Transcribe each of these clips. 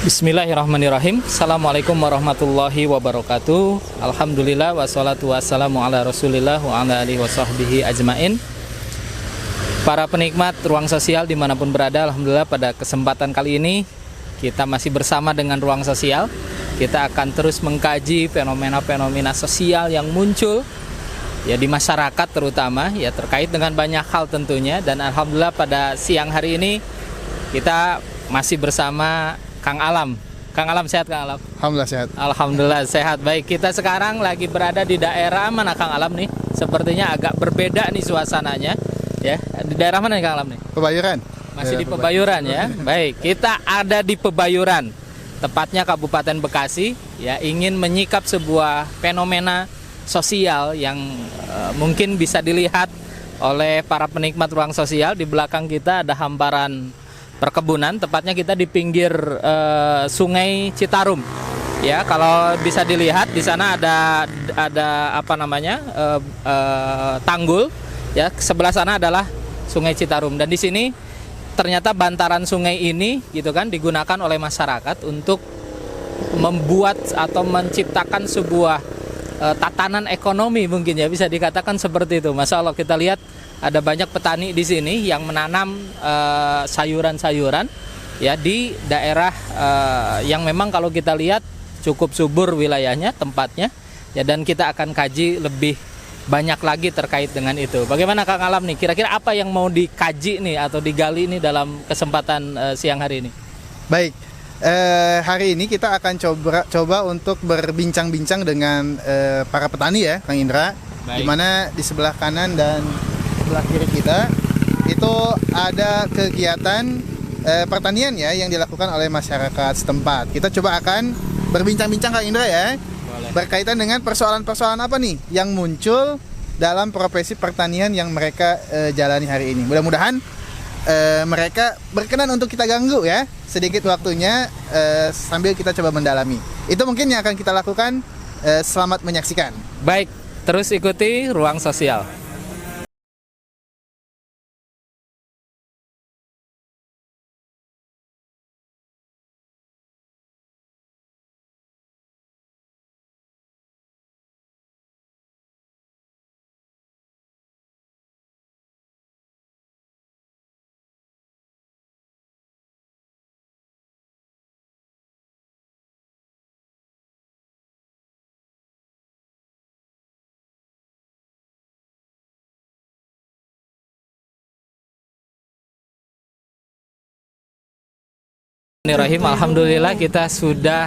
Bismillahirrahmanirrahim. Assalamualaikum warahmatullahi wabarakatuh. Alhamdulillah wassalatu wassalamu ala rasulillah wa ala alihi wa sahbihi ajmain. Para penikmat ruang sosial dimanapun berada, alhamdulillah pada kesempatan kali ini kita masih bersama dengan ruang sosial. Kita akan terus mengkaji fenomena-fenomena sosial yang muncul ya di masyarakat, terutama ya terkait dengan banyak hal tentunya. Dan alhamdulillah pada siang hari ini kita masih bersama Kang Alam. Kang Alam sehat, Kang Alam? Alhamdulillah sehat. Alhamdulillah sehat. Baik, kita sekarang lagi berada di daerah mana, Kang Alam nih? Sepertinya agak berbeda nih suasananya. Ya, di daerah mana nih, Kang Alam nih? Pebayuran. Masih di Pebayuran ya. Baik, kita ada di Pebayuran, tepatnya Kabupaten Bekasi. Ya, ingin menyikap sebuah fenomena sosial yang mungkin bisa dilihat oleh para penikmat ruang sosial. Di belakang kita ada hamparan perkebunan, tepatnya kita di pinggir Sungai Citarum. Ya, kalau bisa dilihat di sana ada apa namanya? Tanggul. Ya, sebelah sana adalah Sungai Citarum, dan di sini ternyata bantaran sungai ini gitu kan digunakan oleh masyarakat untuk membuat atau menciptakan sebuah tatanan ekonomi, mungkin ya bisa dikatakan seperti itu. Masya Allah, kita lihat ada banyak petani di sini yang menanam sayuran-sayuran ya di daerah yang memang kalau kita lihat cukup subur wilayahnya, tempatnya ya, dan kita akan kaji lebih banyak lagi terkait dengan itu. Bagaimana Kang Alam nih, kira-kira apa yang mau dikaji nih atau digali nih dalam kesempatan siang hari ini? Baik, hari ini kita akan coba untuk berbincang-bincang dengan para petani ya, Kang Indra. Di mana di sebelah kanan dan sebelah kiri kita itu ada kegiatan pertanian ya yang dilakukan oleh masyarakat setempat. Kita coba akan berbincang-bincang, Kang Indra ya. Boleh. Berkaitan dengan persoalan-persoalan apa nih yang muncul dalam profesi pertanian yang mereka jalani hari ini. Mudah-mudahan mereka berkenan untuk kita ganggu ya sedikit waktunya sambil kita coba mendalami. Itu mungkin yang akan kita lakukan. Selamat menyaksikan. Baik, terus ikuti ruang sosial. Bismillahirrahmanirrahim. Alhamdulillah kita sudah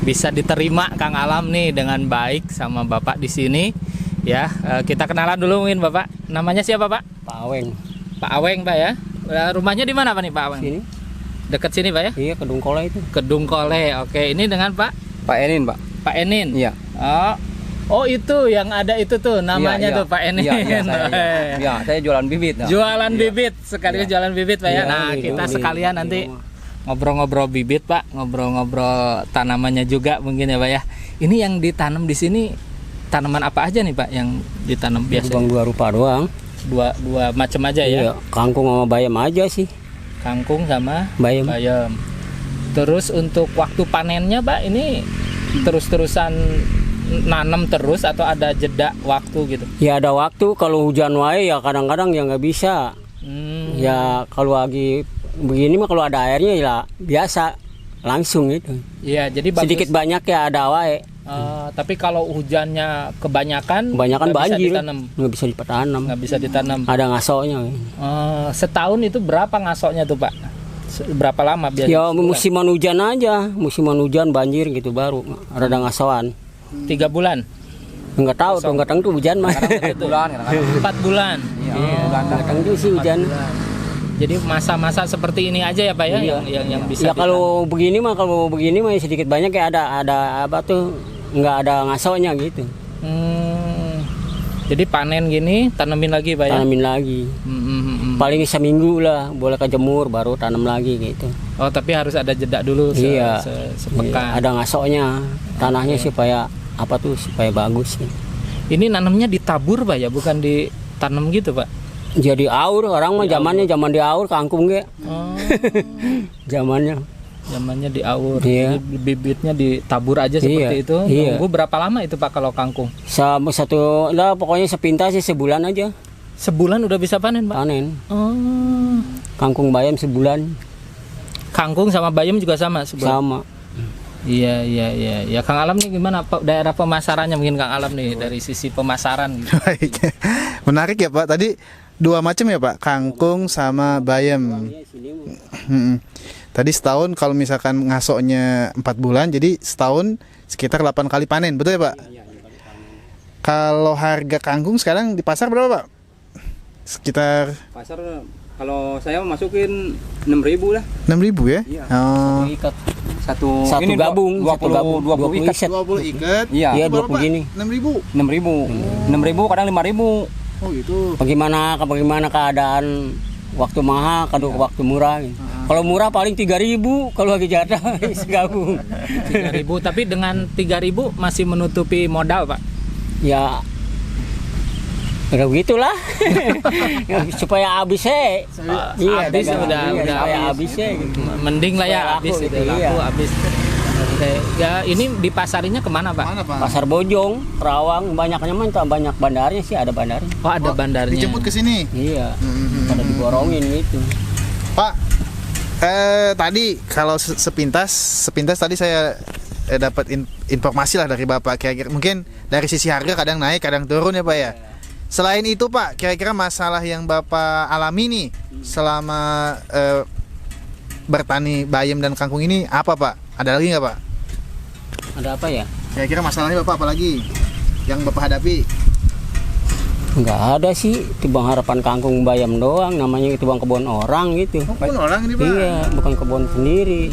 bisa diterima Kang Alam nih dengan baik sama Bapak di sini. Ya, kita kenalan dulu mungkin Bapak. Namanya siapa Pak? Pak Aweng. Pak Aweng Pak ya. Rumahnya di mana Pak nih Pak Aweng? Sini. Dekat sini Pak ya? Iya, Kedung Kole itu. Kedung Kole. Oke, ini dengan Pak Enin, Pak. Pak Enin. Iya. Oh itu yang ada itu tuh namanya iya. tuh Pak Enin. Iya, saya jualan bibit. Nah. Jualan bibit, sekalian jualan bibit Pak ya. Iya, Nah, kita sekalian nanti iya. ngobrol-ngobrol bibit Pak, ngobrol-ngobrol tanamannya juga mungkin ya Pak ya. Ini yang ditanam di sini tanaman apa aja nih Pak yang ditanam biasanya? Bang dua rupa doang. Dua macam aja ya. Iya, kangkung sama bayam aja sih. Kangkung sama Bayam. Terus untuk waktu panennya Pak, ini terus-terusan nanam terus atau ada jeda waktu gitu? Ya ada waktu, kalau hujan wae ya kadang-kadang ya nggak bisa. Ya kalau lagi begini mah kalau ada airnya ya biasa langsung gitu. Iya, jadi bagus. Sedikit banyak ya ada wae. Tapi kalau hujannya kebanyakan banjir, nggak bisa ditanam. Ada ngasoknya. Setahun itu berapa ngasoknya tuh Pak? Berapa lama biasanya? Ya musiman hujan aja, musiman hujan banjir gitu baru ada ngasoan. 3 bulan? Enggak tahu tuh, enggak tahu hujan mah. 4 bulan. Iya, enggak tahu sih hujan. Jadi masa-masa seperti ini aja ya Pak ya, iya. yang bisa. Ya kalau begini mah sedikit banyak ya ada apa tuh nggak ada ngasoknya gitu. Jadi panen gini tanemin lagi Pak ya? Tanemin lagi. Paling seminggu lah boleh kejemur baru tanam lagi gitu. Oh tapi harus ada jeda dulu sepekan. Iya, ada ngasoknya tanahnya supaya apa tuh supaya bagus. Ini nanamnya ditabur Pak ya, bukan ditanam gitu Pak? Jadi aur orang mah zaman diaur kangkung ge. Oh. Zamannya. Zamannya diaur. Iya. Jadi bibitnya ditabur aja seperti Iya, itu. iya. Nunggu berapa lama itu Pak kalau kangkung? Sama satu lah pokoknya sepintas sih sebulan aja Sebulan udah bisa panen, Pak? panen. Oh. Kangkung bayam sebulan Kangkung sama bayam juga sama sebulan. sama. Iya. Ya Kang Alam nih gimana daerah pemasarannya mungkin Kang Alam nih dari sisi pemasaran gitu. Baik. Menarik ya Pak. Tadi dua macam ya Pak, kangkung sama bayam. Tadi setahun kalau misalkan ngasoknya 4 bulan, jadi setahun sekitar 8 kali panen, betul ya Pak? Kalau harga kangkung sekarang di pasar berapa Pak? Sekitar Pasar kalau saya masukin 6.000 lah. 6.000 ya? Iya. Oh. Ikat Satu satu ini gabung, 20 ikat. 20 ikat. Iya. Iya, Berapa, 20 Pak? gini. 6.000. 6.000 kadang 5.000. Oh gitu. Bagaimana keadaan waktu mahal, waktu murah gitu. Kalau murah paling 3.000, kalau lagi jatah segabung. 3.000 tapi dengan 3.000 masih menutupi modal, Pak. Ya udah begitulah. Supaya habis ya. Habis udah supaya habis. habis ya gitu. Mending lah ya Supaya habis laku itu gitu, laku iya. habis. Oke. Ya ini dipasarinya kemana, Pak? Mana Pak? Pasar Bojong, Kerawang, banyaknya mah banyak bandarnya sih, ada bandarnya. Oh, ada bandarnya. Dijemput ke sini. Iya. Pada diborongin gitu. Pak, tadi kalau sepintas tadi saya dapat informasi lah dari Bapak, kira-kira mungkin dari sisi harga kadang naik kadang turun ya Pak ya. Selain itu Pak, kira-kira masalah yang Bapak alami nih selama bertani bayam dan kangkung ini apa Pak? Ada lagi nggak Pak? Ada apa ya? Kira-kira masalahnya Bapak apa lagi yang Bapak hadapi? Enggak ada sih, itu bang harapan kangkung bayam doang, namanya itu bang kebun orang gitu. Oh, pun orang ini Pak. Iya, bukan kebun sendiri.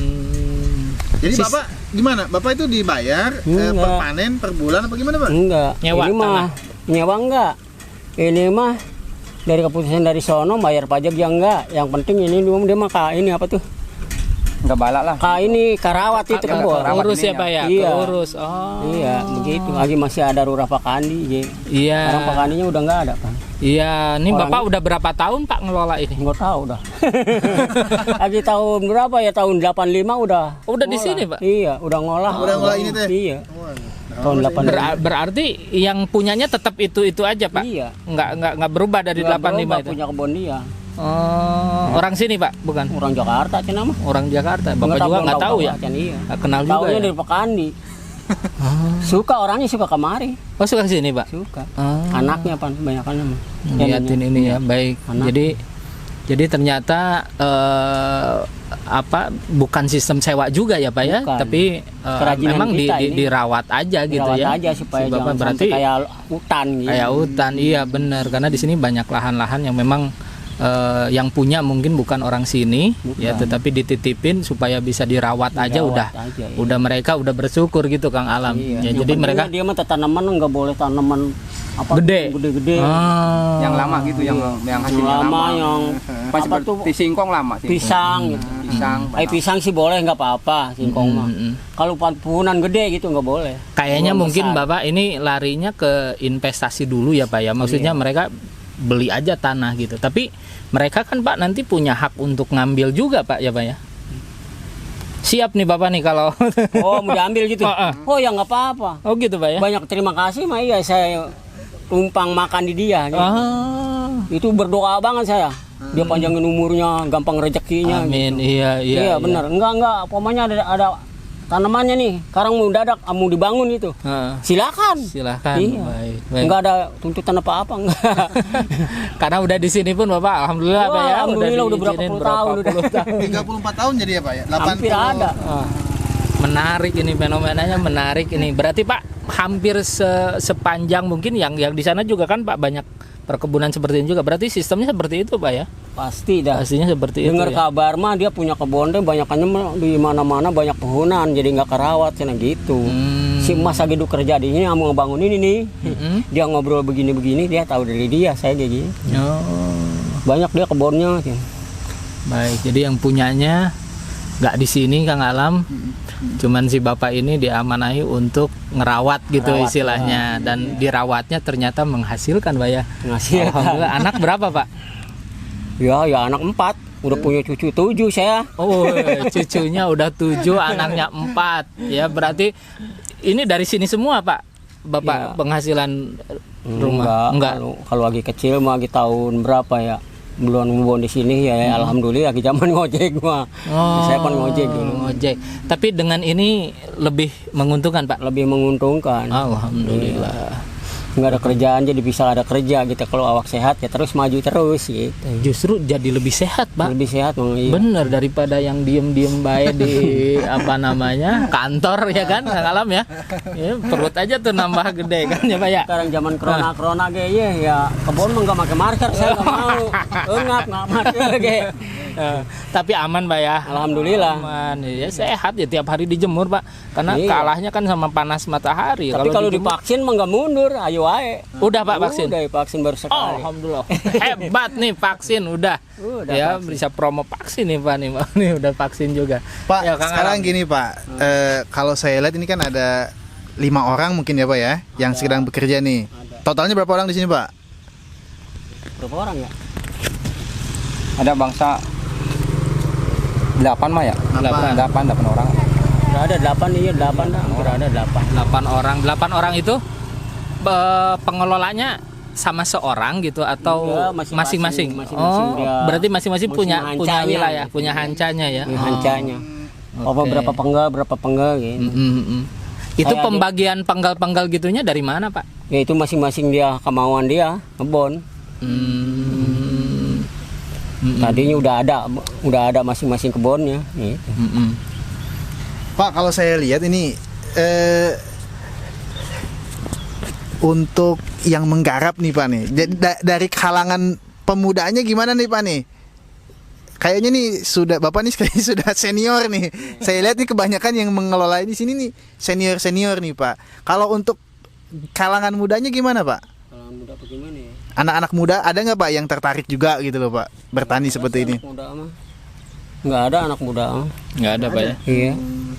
Jadi Bapak gimana? Bapak itu dibayar per Enggak. panen per bulan apa gimana Pak? Enggak. Nyewa ini mah nyewa enggak. Ini mah dari keputusan dari sono bayar pajak ya enggak. Yang penting ini dia mah ini apa tuh? Enggak balak lah. Ini Karawat itu kebun. Karawat Urus ya, ininya. Pak ya? Iya. Urus. Oh. Iya, begitu. Lagi masih ada Lurah Pakandi. Jadi. Iya. Sekarang Pakandinya udah enggak ada, Pak. Iya, ini Orang- Bapak udah berapa tahun Pak ngelola ini? Enggak tahu dah. Lagi tahun berapa ya? Tahun 85 udah. Udah di ngolah. sini, Pak? Iya, udah ngolah. Udah ngolah ini teh? Iya. Tahun 85. Berarti yang punyanya tetap itu aja, Pak? Iya. Nggak berubah dari Nggak 85 berubah, itu. punya kebun dia. Oh, orang sini, Pak? Bukan. Orang Jakarta cina mah. Orang Jakarta. Bapak juga nggak tahu ya? Iya. Nggak kenal juga Taunya ya? dari Pakandi. Suka orangnya suka kemari, Oh, suka ke sini, Pak? suka. Oh. Anaknya pan banyakannya mah. Liatin ini ya, baik. Anak. Jadi ternyata bukan sistem sewa juga ya Pak ya, Bukan. tapi Kerajinan memang kita ini. dirawat aja gitu Dirawat ya. aja supaya Si Bapak jangan berarti sampai kayak hutan gitu. kayak hutan, iya benar, karena di sini banyak lahan-lahan yang memang yang punya mungkin bukan orang sini, ya, tetapi dititipin supaya bisa dirawat aja Dirawat udah, aja, iya. udah mereka udah bersyukur gitu Kang Alam. Iya. Ya, Yang jadi penting mereka dia mah tanaman nggak boleh tanaman apa Gede. gede-gede. Ah. Yang lama gitu, yang hasilnya lama lama. yang Pas apa tuh seperti singkong lama sih. pisang gitu. Pisang. Pisang sih boleh nggak apa-apa singkong mah. Kalau puhunan gede gitu nggak boleh. Kayaknya Puhunan mungkin besar. Bapak ini larinya ke investasi dulu ya Pak ya. Maksudnya mereka beli aja tanah gitu. Tapi mereka kan Pak nanti punya hak untuk ngambil juga Pak ya Pak ya. Siap nih Bapak nih kalau Oh mau diambil gitu. Oh, Oh ya nggak apa-apa. oh gitu Pak ya. Banyak terima kasih mah iya saya tumpang makan di dia. Gitu. Ah, Itu berdoa banget saya. Dia panjangin umurnya, gampang rezekinya. amin. Gitu. Iya, Iya benar. Enggak. Pokoknya ada tanamannya nih. Sekarang mau dadak, mau dibangun itu. Heeh. Silakan. Silakan. Iya. Baik. Enggak ada tuntutan apa-apa enggak. Karena udah di sini pun Bapak alhamdulillah Pak ya. Alhamdulillah udah berapa diizinin puluh tahun udah. 34 tahun jadi ya Pak ya? 80. Hampir ada. Menarik ini fenomenanya, menarik ini. Berarti Pak hampir sepanjang mungkin yang di sana juga kan Pak banyak perkebunan seperti ini juga. Berarti sistemnya seperti itu Pak ya? Pasti dah. Pastinya seperti itu. Dengar Ya? kabar mah dia punya kebun deh banyakannya mah di mana-mana banyak pohonan jadi nggak kerawat cina gitu. Si Mas lagi kerja di ini mau ngebangun ini nih. Dia ngobrol begini-begini dia tahu dari dia saya kayak gini. Oh. Banyak dia kebunnya. Baik, jadi yang punyanya nggak di sini Kang Alam, cuman si bapak ini diamanahi untuk ngerawat gitu Ngerawat, istilahnya, dan dirawatnya ternyata menghasilkan Pak ya. Ngasih Alhamdulillah. Anak berapa Pak? ya anak 4. Udah punya cucu 7 saya. Oh, cucunya udah 7, anaknya 4. Ya, berarti ini dari sini semua, Pak. Bapak Iya. penghasilan rumah. Enggak. Kalau lagi kecil mah lagi tahun berapa ya? Belum ngubon di sini ya, alhamdulillah lagi zaman ngojek mah. Saya kan ngojek dulu. Ngojek. Tapi dengan ini lebih menguntungkan, Pak. Lebih menguntungkan. Alhamdulillah. Nggak ada kerjaan jadi bisa ada kerja gitu. Kalau awak sehat ya terus maju terus gitu. Justru jadi lebih sehat, Pak. Lebih sehat Bang. Iya. Bener, daripada yang diem-diem baik di apa namanya kantor ya kan, Kang Alam ya. Ya, perut aja tuh nambah gede kan ya, Pak ya. Sekarang zaman corona kayak ya kebun mah nggak pakai masker, saya nggak mau. Nggak masker kayak. Tapi aman, Pak ya. Alhamdulillah. Aman ya, sehat ya, tiap hari dijemur, Pak. Karena Iya. kalahnya kan sama panas matahari. Tapi kalau dijemur- divaksin mah nggak mundur, ayo ae. Udah, Pak, vaksin. Udah vaksin baru sekali. Alhamdulillah. Hebat nih vaksin udah. Udah Ya, vaksin. bisa promo vaksin nih, Pak nih. Nih udah vaksin juga. Pak, Ya, Kang sekarang Alam. gini Pak, kalau saya lihat ini kan ada 5 orang mungkin ya Pak ya, yang sedang bekerja nih. Totalnya berapa orang di sini Pak? Berapa orang ya? Ada bangsa 8 mah ya? 8 orang. Udah ada 8 iya 8 dah. Hampir ada 8. 8 orang. 8 orang itu pengelolanya sama seorang gitu atau Enggak, masing-masing? masing-masing Oh, dia. berarti masing-masing punya Hancanya. wilayah, punya hancanya ya. Ini hancanya. Apa Oke. berapa penggal gitu. Itu Kayak pembagian penggal-penggal gitunya dari mana, Pak? Ya itu masing-masing dia kemauan dia ngebon. Tadinya udah ada masing-masing kebunnya gitu. Pak, kalau saya lihat ini untuk yang menggarap nih Pak nih. Jadi dari kalangan pemudanya gimana nih Pak nih? Kayaknya nih Bapak nih kayaknya sudah senior nih. Saya lihat nih kebanyakan yang mengelola di sini nih senior nih Pak. Kalau untuk kalangan mudanya gimana Pak? Kalau muda bagaimana ya? Anak-anak muda ada nggak Pak yang tertarik juga gitu loh Pak bertani seperti ini? Anak muda mah. Nggak ada anak muda mah. Nggak ada, Pak ya. Iya.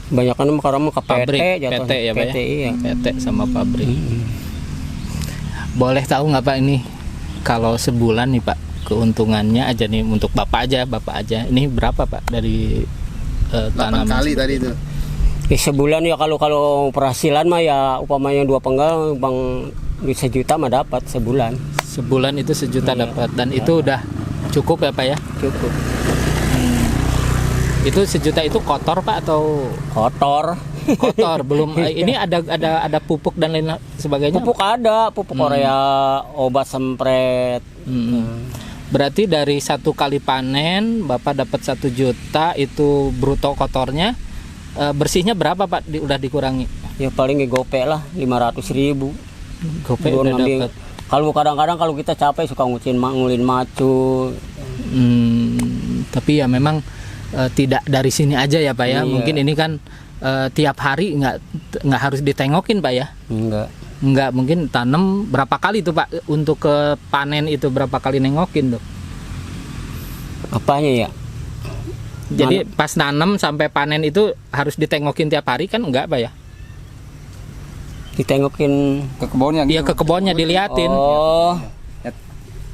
Banyakan sekarang mah ke PT Pabrik, jatuh. PT ya, Pak ya. PT, iya. PT sama pabrik. Boleh tahu nggak Pak ini kalau sebulan nih Pak keuntungannya aja nih untuk Bapak aja ini berapa Pak dari 8 tanaman kali seperti tadi itu? itu. Sebulan ya kalau perhasilan mah ya upamanya 2 penggal bang bisa juta mah dapat sebulan. Sebulan itu 1 juta dapat dan itu udah cukup ya Pak ya? Cukup. Itu 1 juta itu kotor Pak atau Kotor. kotor belum ini ada pupuk dan lain sebagainya? Pupuk ada, pupuk Korea, obat sempret. Berarti dari 1 kali panen Bapak dapat 1 juta itu bruto kotornya. Bersihnya berapa Pak udah dikurangi? Ya paling gope lah 500.000. Gope Belum udah nanti- dapat. Kalau kadang-kadang kalau kita capek suka ngulin macu. Tapi ya memang tidak dari sini aja ya Pak ya. Iya. Mungkin ini kan tiap hari nggak harus ditengokin Pak ya. Nggak mungkin tanam berapa kali tuh Pak untuk ke panen itu berapa kali nengokin tuh. Apanya ya? Jadi pas nanam sampai panen itu harus ditengokin tiap hari kan enggak Pak ya? Ditengokin. Ke kebunnya Iya gitu. ke kebunnya diliatin. Oh.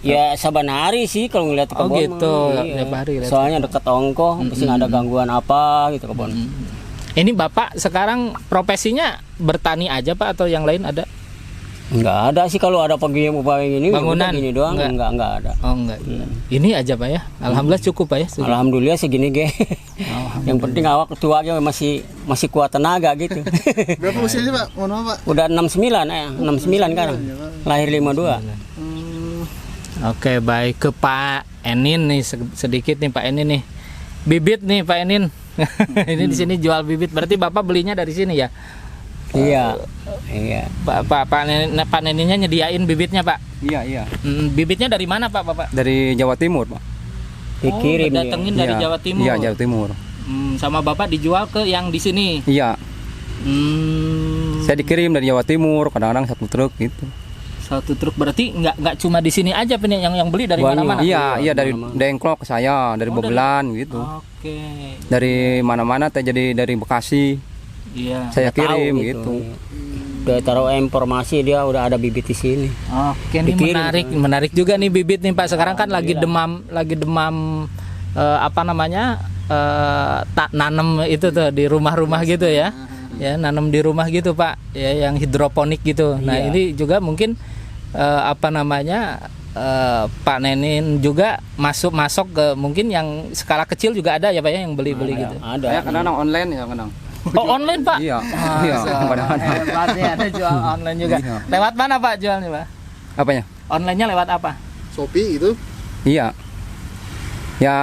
Ya saban hari sih kalau ngeliat Oh, kebun. gitu, mah, tiap hari lihat. Soalnya deket ongkoh, pasti nggak ada gangguan apa gitu kebun. Ini Bapak sekarang profesinya bertani aja Pak atau yang lain ada? Nggak ada sih kalau ada pagi ini Bangunan? gini doang Enggak. nggak ada. Oh enggak. Ini aja Pak ya. Alhamdulillah cukup Pak ya. Sudah. Alhamdulillah segini ge. Yang penting awak tua aja masih kuat tenaga gitu. Berapa usianya Pak? Mohon maaf Pak. Udah 69 kan. Lahir 52. Oke, baik ke Pak Enin nih sedikit nih Pak Enin nih. Bibit nih Pak Enin. Ini di sini jual bibit. Berarti Bapak belinya dari sini ya? Iya. Iya. Pak Neninnya nyediain bibitnya Pak. Iya. Bibitnya dari mana Pak Bapak? Dari Jawa Timur, Pak. Dikirim ya. datengin dari Iya. Jawa Timur. Iya, Jawa Timur. Sama Bapak dijual ke yang di sini. Iya. Saya dikirim dari Jawa Timur, kadang-kadang 1 truk gitu. 1 truk berarti nggak cuma di sini aja Pak yang beli dari Banyak. mana-mana. Iya, dari Dengklok ke saya, dari Bogelan gitu. Oke. Dari mana-mana jadi dari Bekasi. Iya. Saya Tahu kirim gitu. Udah taruh informasi dia udah ada bibit di sini. Oke, ini Dikirim. menarik juga nih bibit nih Pak. Sekarang kan lagi demam apa namanya tak nanam itu tuh di rumah-rumah gitu ya. Ya, nanam di rumah gitu Pak, ya yang hidroponik gitu. Nah, Iya. ini juga mungkin apa namanya Pak Nenin juga masuk ke mungkin yang skala kecil juga ada ya Pak ya yang beli-beli gitu. Ada. Saya kadang online ya kadang. Oh, online Pak? Iya. Iya, kadang-kadang. Hebat ya, ada jual online juga. Iya. Lewat mana Pak jualnya Pak? Apanya? Online-nya lewat apa? Shopee itu. Iya. Ya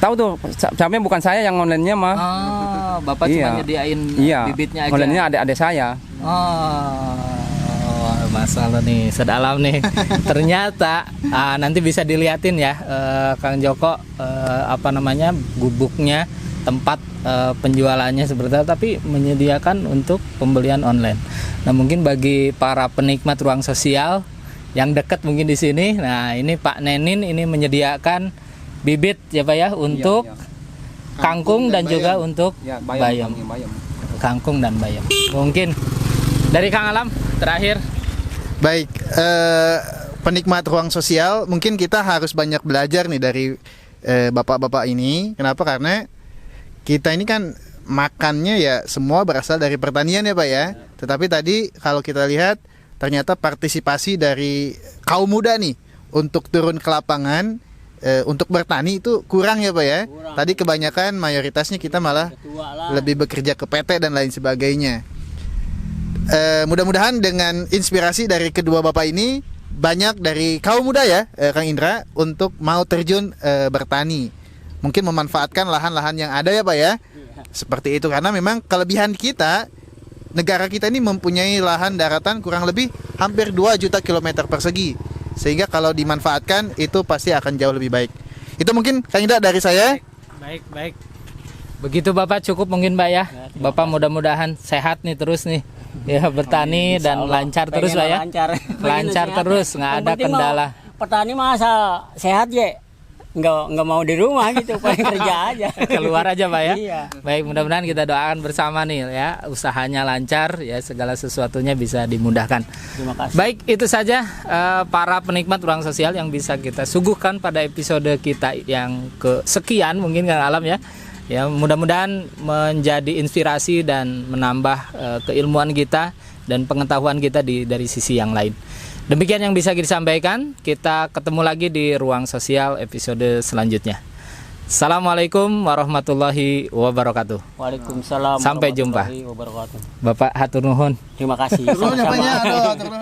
tahu tuh, sampai bukan saya yang online-nya mah. Oh, Bapak Iya. cuma nyediain Iya. bibitnya aja. Online-nya adik-adik saya. Oh, masalah nih, sedalam nih. Ternyata nanti bisa diliatin ya, Kang Joko, apa namanya gubuknya, tempat penjualannya seperti itu, tapi menyediakan untuk pembelian online. Nah, mungkin bagi para penikmat ruang sosial yang dekat mungkin di sini, nah ini Pak Nenin ini menyediakan bibit ya Pak ya untuk Iya, kangkung dan juga untuk Ya, bayam. bayam. Kangkung dan bayam. Mungkin dari Kang Alam terakhir. Baik, penikmat ruang sosial, mungkin kita harus banyak belajar nih dari bapak-bapak ini. Kenapa? Karena kita ini kan makannya ya semua berasal dari pertanian ya Pak ya. Tetapi tadi kalau kita lihat ternyata partisipasi dari kaum muda nih untuk turun ke lapangan untuk bertani itu kurang ya Pak ya. Kurang. Tadi kebanyakan mayoritasnya kita malah Ketua lah. lebih bekerja ke PT dan lain sebagainya. Mudah-mudahan dengan inspirasi dari kedua bapak ini banyak dari kaum muda ya Kang Indra untuk mau terjun bertani, mungkin memanfaatkan lahan-lahan yang ada ya Pak ya, seperti itu. Karena memang kelebihan kita, negara kita ini mempunyai lahan daratan kurang lebih hampir 2 juta kilometer persegi, sehingga kalau dimanfaatkan itu pasti akan jauh lebih baik. Itu mungkin Kang Indra dari saya. Baik. Begitu Bapak cukup mungkin Pak ya. Bapak mudah-mudahan sehat nih terus nih. Ya bertani Insya dan Allah. lancar terus Pengen Pak ya. Lancar, Lancar Pengen terus, sehat. nggak Yang ada penting mau kendala. Petani masa sehat ya. Nggak mau di rumah gitu, paling kerja aja. Keluar aja Pak ya. Iya. Baik, mudah-mudahan kita doakan bersama nih ya, usahanya lancar ya, segala sesuatunya bisa dimudahkan. Terima kasih. Baik, itu saja para penikmat ruang sosial yang bisa kita suguhkan pada episode kita yang kesekian mungkin Kang Alam ya. Ya, mudah-mudahan menjadi inspirasi dan menambah keilmuan kita dan pengetahuan kita dari sisi yang lain. Demikian yang bisa kita sampaikan. Kita ketemu lagi di ruang sosial episode selanjutnya. Assalamualaikum warahmatullahi wabarakatuh. Waalaikumsalam. Sampai jumpa. warahmatullahi wabarakatuh. Bapak hatur nuhun. Terima kasih. Turun Sama-sama. apanya? Aduh, turun.